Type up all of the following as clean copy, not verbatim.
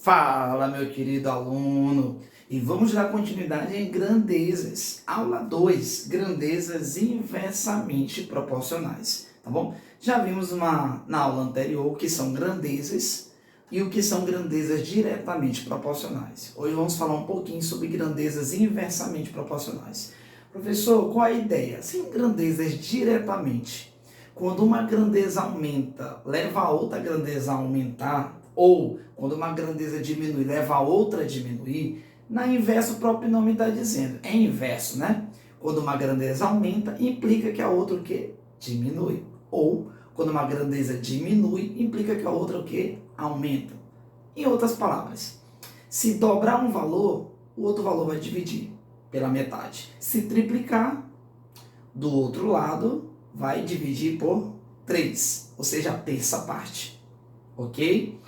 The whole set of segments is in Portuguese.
Fala, meu querido aluno, e vamos dar continuidade em grandezas. Aula 2, grandezas inversamente proporcionais, tá bom? Já vimos na aula anterior o que são grandezas e o que são grandezas diretamente proporcionais. Hoje vamos falar um pouquinho sobre grandezas inversamente proporcionais. Professor, qual a ideia? Sim, grandezas diretamente. Quando uma grandeza aumenta, leva a outra grandeza a aumentar, ou quando uma grandeza diminui, leva a outra a diminuir, na inversa o próprio nome está dizendo. É inverso, né? Quando uma grandeza aumenta, implica que a outra o quê? Diminui. Ou quando uma grandeza diminui, implica que a outra o quê? Aumenta. Em outras palavras, se dobrar um valor, o outro valor vai dividir pela metade. Se triplicar, do outro lado, vai dividir por 3, ou seja, a terça parte. Ok?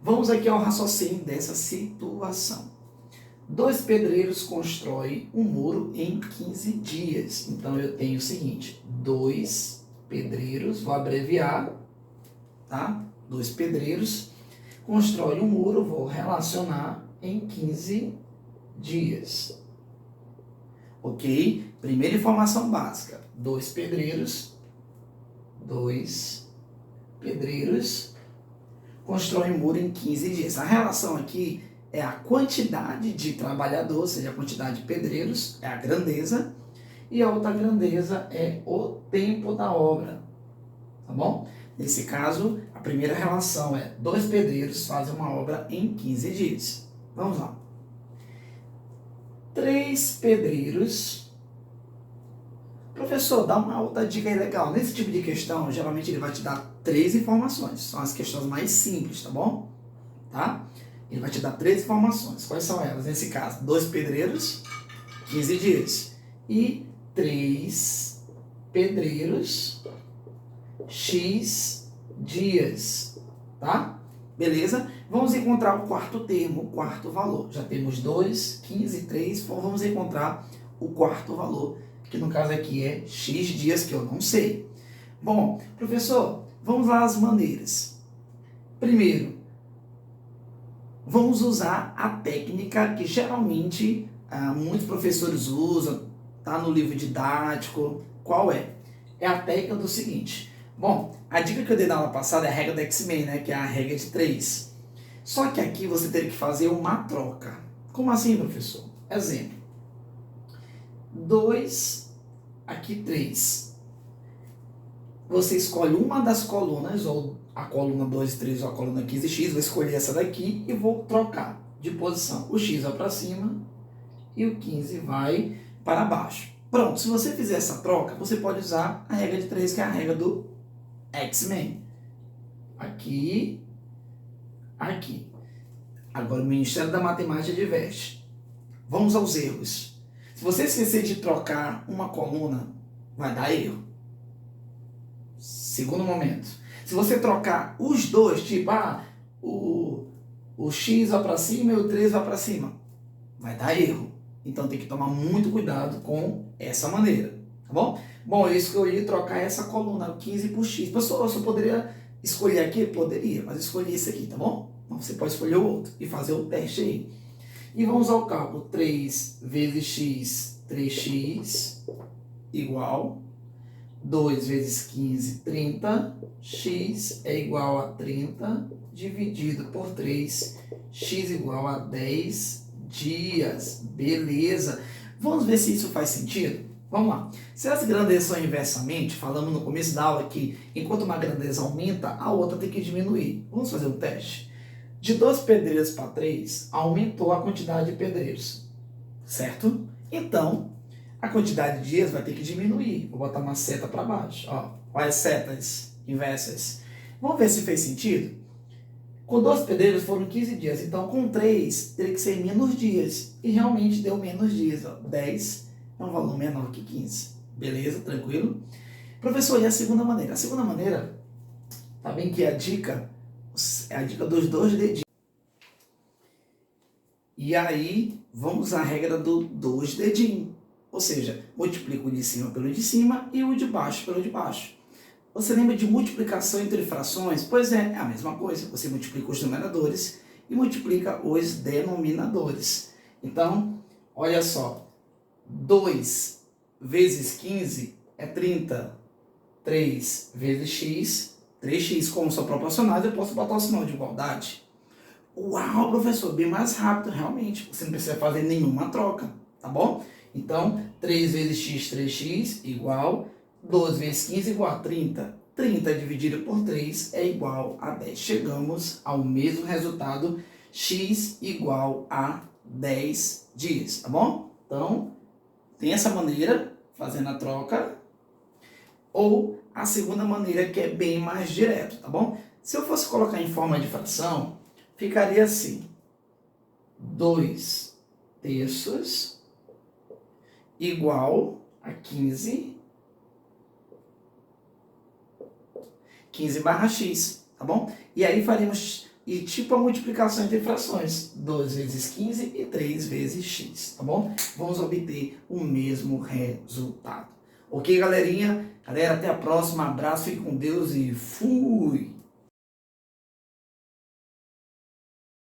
Vamos aqui ao raciocínio dessa situação. 2 pedreiros constroem um muro em 15 dias. Então eu tenho o seguinte: 2 pedreiros, vou abreviar, tá? 2 pedreiros constroem um muro, vou relacionar em 15 dias. Ok? Primeira informação básica: 2 pedreiros constroem um muro em 15 dias. A relação aqui é a quantidade de trabalhadores, ou seja, a quantidade de pedreiros, é a grandeza, e a outra grandeza é o tempo da obra, tá bom? Nesse caso, a primeira relação é 2 pedreiros fazem uma obra em 15 dias. Vamos lá. 3 pedreiros... Professor, dá uma outra dica aí legal. Nesse tipo de questão, geralmente ele vai te dar 3 informações. São as questões mais simples, tá bom? Tá? Ele vai te dar 3 informações. Quais são elas? Nesse caso, 2 pedreiros, 15 dias. E 3 pedreiros, X dias. Tá? Beleza? Vamos encontrar o quarto termo, o quarto valor. Já temos 2, 15, 3. Vamos encontrar o quarto valor, que no caso aqui é X dias, que eu não sei. Bom, professor, vamos lá às maneiras. Primeiro, vamos usar a técnica que geralmente muitos professores usam, tá no livro didático. Qual é? É a técnica do seguinte. Bom, a dica que eu dei na aula passada é a regra do X-Men, né, que é a regra de 3. Só que aqui você teria que fazer uma troca. Como assim, professor? Exemplo. 2, aqui 3. Você escolhe uma das colunas, ou a coluna 2, 3 ou a coluna 15x, vou escolher essa daqui e vou trocar de posição. O x vai para cima e o 15 vai para baixo. Pronto, se você fizer essa troca, você pode usar a regra de 3, que é a regra do X-Men. Aqui, aqui. Agora o Ministério da Matemática adverte. Vamos aos erros. Se você esquecer de trocar uma coluna, vai dar erro. Segundo momento. Se você trocar os dois, tipo, o X vai para cima e o 3 vai para cima, vai dar erro. Então tem que tomar muito cuidado com essa maneira, tá bom? Bom, eu escolhi trocar essa coluna, 15 por X. Eu só poderia escolher aqui? Poderia, mas escolhi esse aqui, tá bom? Então você pode escolher o outro e fazer o teste aí. E vamos ao cálculo. 3 vezes x, 3x, igual 2 vezes 15, 30. X é igual a 30, dividido por 3. X igual a 10 dias. Beleza. Vamos ver se isso faz sentido? Vamos lá. Se as grandezas são inversamente, falamos no começo da aula que enquanto uma grandeza aumenta, a outra tem que diminuir. Vamos fazer um teste? De 2 pedreiros para 3, aumentou a quantidade de pedreiros, certo? Então, a quantidade de dias vai ter que diminuir. Vou botar uma seta para baixo. Ó, olha as setas inversas. Vamos ver se fez sentido? Com 2 pedreiros foram 15 dias, então com 3 teria que ser menos dias. E realmente deu menos dias. Ó. 10 é um valor menor que 15. Beleza? Tranquilo? Professor, e a segunda maneira? A segunda maneira, tá bem que a dica é a dica dos 2 dedinhos. E aí, vamos usar a regra do 2 dedinhos. Ou seja, multiplica o de cima pelo de cima e o de baixo pelo de baixo. Você lembra de multiplicação entre frações? Pois é a mesma coisa. Você multiplica os numeradores e multiplica os denominadores. Então, olha só, 2 vezes 15 é 30. 3 vezes x, 3x como são proporcionais, eu posso botar o sinal de igualdade. Uau, professor, bem mais rápido, realmente. Você não precisa fazer nenhuma troca, tá bom? Então, 3 vezes x, 3x, igual 12 vezes 15, igual a 30. 30 dividido por 3 é igual a 10. Chegamos ao mesmo resultado, x igual a 10 dias, tá bom? Então, tem essa maneira, fazendo a troca, ou a segunda maneira, que é bem mais direto, tá bom? Se eu fosse colocar em forma de fração, ficaria assim: 2 terços igual a 15 barra x, tá bom? E aí faremos tipo a multiplicação entre frações, 2 vezes 15 e 3 vezes x, tá bom? Vamos obter o mesmo resultado. Ok, galerinha? Galera, até a próxima. Abraço, fique com Deus e fui!